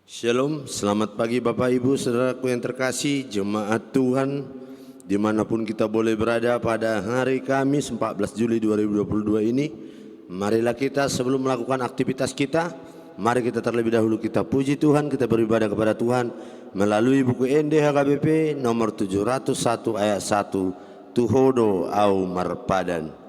Shalom, selamat pagi Bapak Ibu Saudaraku yang terkasih, jemaat Tuhan dimanapun kita boleh berada pada hari Kamis 14 Juli 2022 ini. Marilah kita sebelum melakukan aktivitas kita, mari kita terlebih dahulu kita puji Tuhan, kita beribadah kepada Tuhan melalui buku NDHKBP nomor 701 ayat 1, Tuhodo au Marpadan.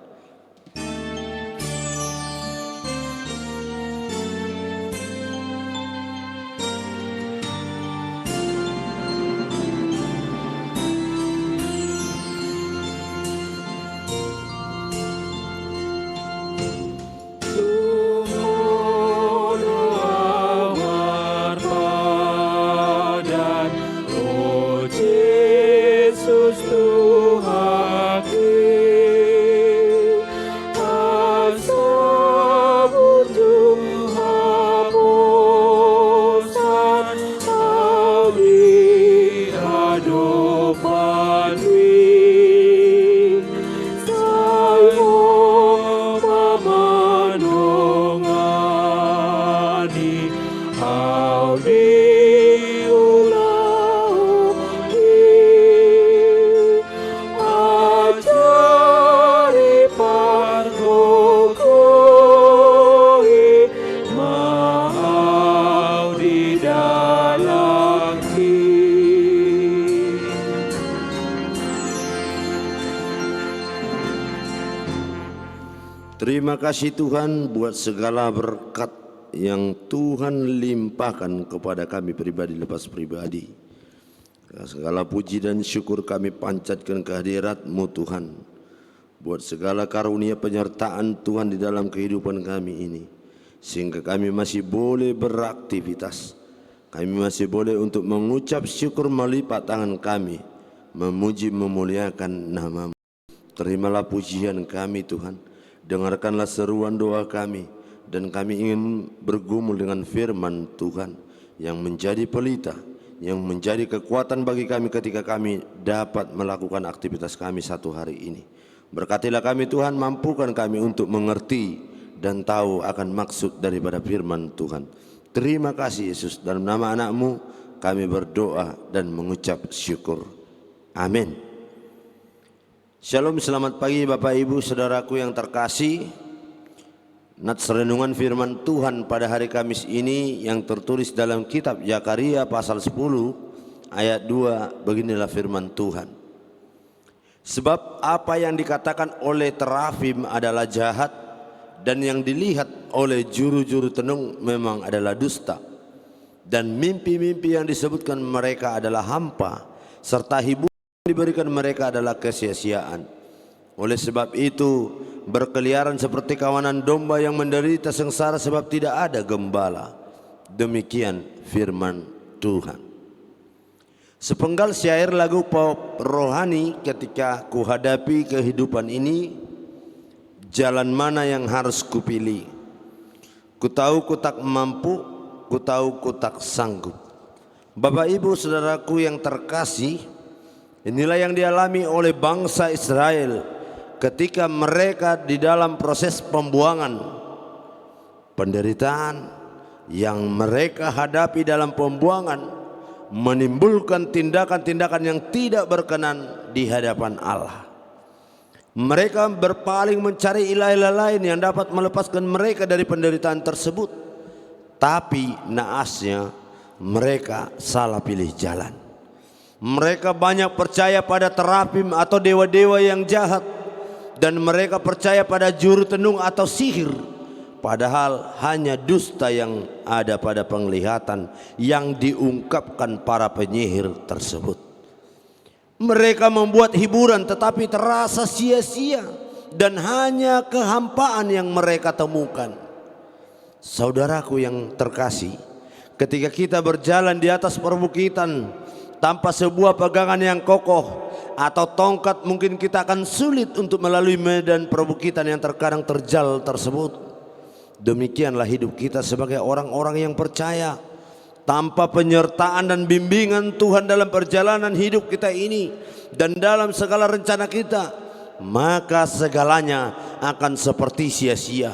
Terima kasih Tuhan buat segala berkat yang Tuhan limpahkan kepada kami pribadi lepas pribadi. Segala puji dan syukur kami panjatkan kehadirat-Mu Tuhan. Buat segala karunia penyertaan Tuhan di dalam kehidupan kami ini. Sehingga kami masih boleh beraktivitas. Kami masih boleh untuk mengucap syukur melipat tangan kami. Memuji memuliakan nama-Mu. Terimalah pujian kami Tuhan. Dengarkanlah seruan doa kami, dan kami ingin bergumul dengan firman Tuhan yang menjadi pelita, yang menjadi kekuatan bagi kami ketika kami dapat melakukan aktivitas kami satu hari ini. Berkatilah kami Tuhan, mampukan kami untuk mengerti dan tahu akan maksud daripada firman Tuhan. Terima kasih Yesus, dalam nama anak-Mu kami berdoa dan mengucap syukur. Amin. Shalom, selamat pagi Bapak Ibu Saudaraku yang terkasih. Nats renungan firman Tuhan pada hari Kamis ini yang tertulis dalam kitab Zakaria pasal 10 ayat 2, beginilah firman Tuhan. Sebab apa yang dikatakan oleh terafim adalah jahat, dan yang dilihat oleh juru-juru tenung memang adalah dusta, dan mimpi-mimpi yang disebutkan mereka adalah hampa, serta hiburan diberikan mereka adalah kesia-siaan. Oleh sebab itu berkeliaran seperti kawanan domba yang menderita sengsara sebab tidak ada gembala. Demikian firman Tuhan. Sepenggal syair lagu pop rohani ketika kuhadapi kehidupan ini, jalan mana yang harus kupilih? Ku tahu ku tak mampu, ku tahu ku tak sanggup. Bapak Ibu Saudaraku yang terkasih, inilah yang dialami oleh bangsa Israel ketika mereka di dalam proses pembuangan. Penderitaan yang mereka hadapi dalam pembuangan menimbulkan tindakan-tindakan yang tidak berkenan di hadapan Allah. Mereka berpaling mencari ilah-ilah lain yang dapat melepaskan mereka dari penderitaan tersebut. Tapi naasnya mereka salah pilih jalan. Mereka banyak percaya pada terafim atau dewa-dewa yang jahat, dan mereka percaya pada juru tenung atau sihir, padahal hanya dusta yang ada pada penglihatan yang diungkapkan para penyihir tersebut. Mereka membuat hiburan tetapi terasa sia-sia, dan hanya kehampaan yang mereka temukan. Saudaraku yang terkasih, ketika kita berjalan di atas perbukitan tanpa sebuah pegangan yang kokoh atau tongkat, mungkin kita akan sulit untuk melalui medan perbukitan yang terkadang terjal tersebut. Demikianlah hidup kita sebagai orang-orang yang percaya. Tanpa penyertaan dan bimbingan Tuhan dalam perjalanan hidup kita ini dan dalam segala rencana kita, maka segalanya akan seperti sia-sia.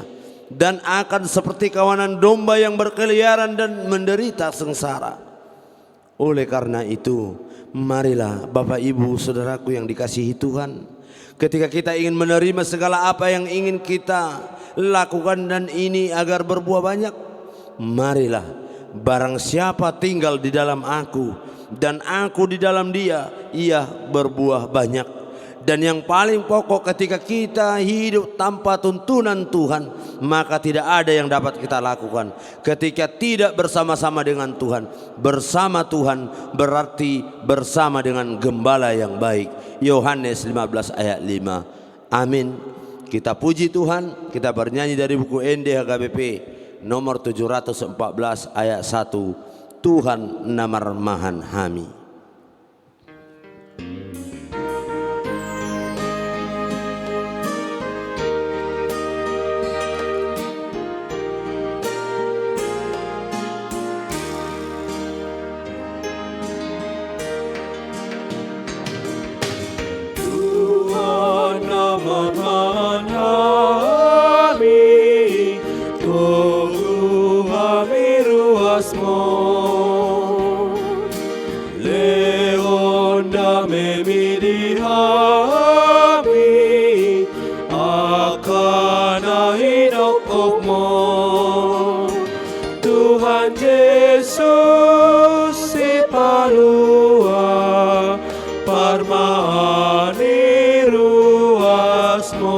dan akan seperti kawanan domba yang berkeliaran dan menderita sengsara. Oleh karena itu, marilah Bapak Ibu saudaraku yang dikasihi Tuhan, ketika kita ingin menerima segala apa yang ingin kita lakukan dan ini agar berbuah banyak, marilah barang siapa tinggal di dalam aku dan aku di dalam dia, ia berbuah banyak. Dan yang paling pokok, ketika kita hidup tanpa tuntunan Tuhan, maka tidak ada yang dapat kita lakukan. Ketika tidak bersama-sama dengan Tuhan, bersama Tuhan berarti bersama dengan gembala yang baik. Yohanes 15 ayat 5. Amin. Kita puji Tuhan, kita bernyanyi dari buku NDHKBP nomor 714 ayat 1. Tuhan namarmahan hami. Tuhan Yesus si palua parmani ruasmu.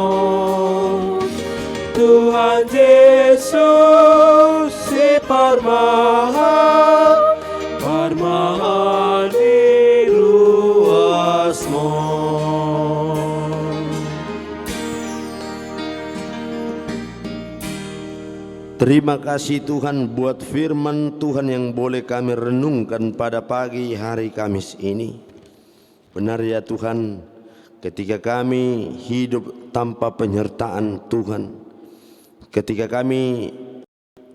Tuhan Yesus si parmani ruasmu. Terima kasih Tuhan buat firman Tuhan yang boleh kami renungkan pada pagi hari Kamis ini. Benar ya Tuhan, ketika kami hidup tanpa penyertaan Tuhan, ketika kami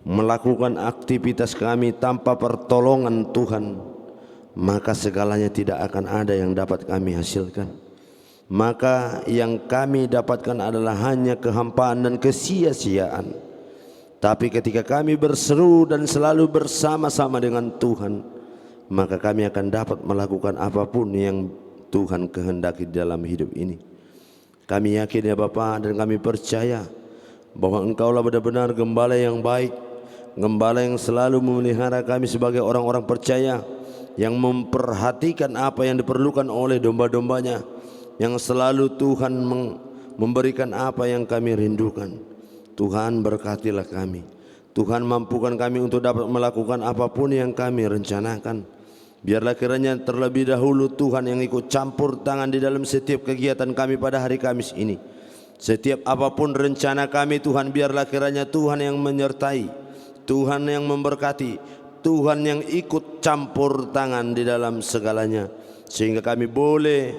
melakukan aktivitas kami tanpa pertolongan Tuhan, maka segalanya tidak akan ada yang dapat kami hasilkan. Maka yang kami dapatkan adalah hanya kehampaan dan kesia-siaan. Tapi ketika kami berseru dan selalu bersama-sama dengan Tuhan, maka kami akan dapat melakukan apapun yang Tuhan kehendaki dalam hidup ini. Kami yakin ya Bapa, dan kami percaya bahwa Engkaulah benar-benar gembala yang baik, gembala yang selalu memelihara kami sebagai orang-orang percaya, yang memperhatikan apa yang diperlukan oleh domba-dombanya, yang selalu Tuhan memberikan apa yang kami rindukan. Tuhan berkatilah kami, Tuhan mampukan kami untuk dapat melakukan apapun yang kami rencanakan. Biarlah kiranya terlebih dahulu Tuhan yang ikut campur tangan di dalam setiap kegiatan kami pada hari Kamis ini. Setiap apapun rencana kami Tuhan, biarlah kiranya Tuhan yang menyertai, Tuhan yang memberkati, Tuhan yang ikut campur tangan di dalam segalanya, sehingga kami boleh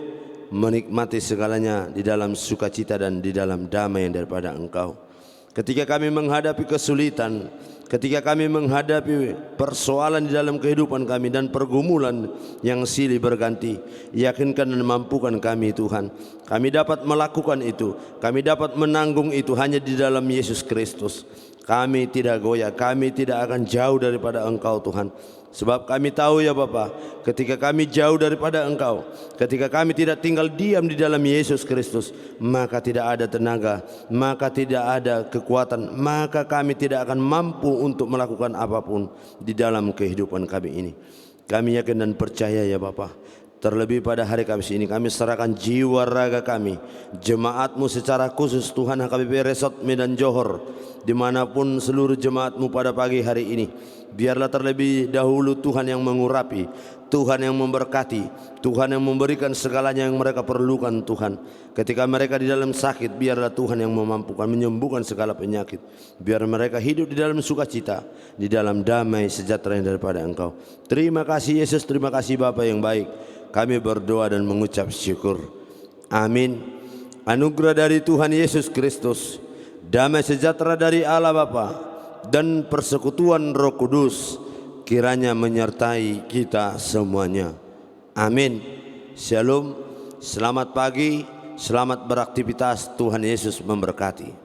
menikmati segalanya di dalam sukacita dan di dalam damai daripada Engkau. Ketika kami menghadapi kesulitan, ketika kami menghadapi persoalan di dalam kehidupan kami dan pergumulan yang silih berganti, yakinkan dan mampukan kami Tuhan. Kami dapat melakukan itu, kami dapat menanggung itu hanya di dalam Yesus Kristus. Kami tidak goyah, kami tidak akan jauh daripada Engkau Tuhan. Sebab kami tahu ya Bapa, ketika kami jauh daripada Engkau, ketika kami tidak tinggal diam di dalam Yesus Kristus, maka tidak ada tenaga, maka tidak ada kekuatan, maka kami tidak akan mampu untuk melakukan apapun di dalam kehidupan kami ini. Kami yakin dan percaya ya Bapa, terlebih pada hari Kamis ini kami serahkan jiwa raga kami, jemaat-Mu secara khusus Tuhan HKBP Resort Medan Johor, dimanapun seluruh jemaat-Mu pada pagi hari ini. Biarlah terlebih dahulu Tuhan yang mengurapi, Tuhan yang memberkati, Tuhan yang memberikan segalanya yang mereka perlukan Tuhan. Ketika mereka di dalam sakit, biarlah Tuhan yang memampukan menyembuhkan segala penyakit. Biar mereka hidup di dalam sukacita, di dalam damai sejahtera yang daripada Engkau. Terima kasih Yesus, terima kasih Bapa yang baik. Kami berdoa dan mengucap syukur. Amin. Anugerah dari Tuhan Yesus Kristus, damai sejahtera dari Allah Bapa, dan persekutuan Roh Kudus kiranya menyertai kita semuanya. Amin. Shalom. Selamat pagi, selamat beraktivitas. Tuhan Yesus memberkati.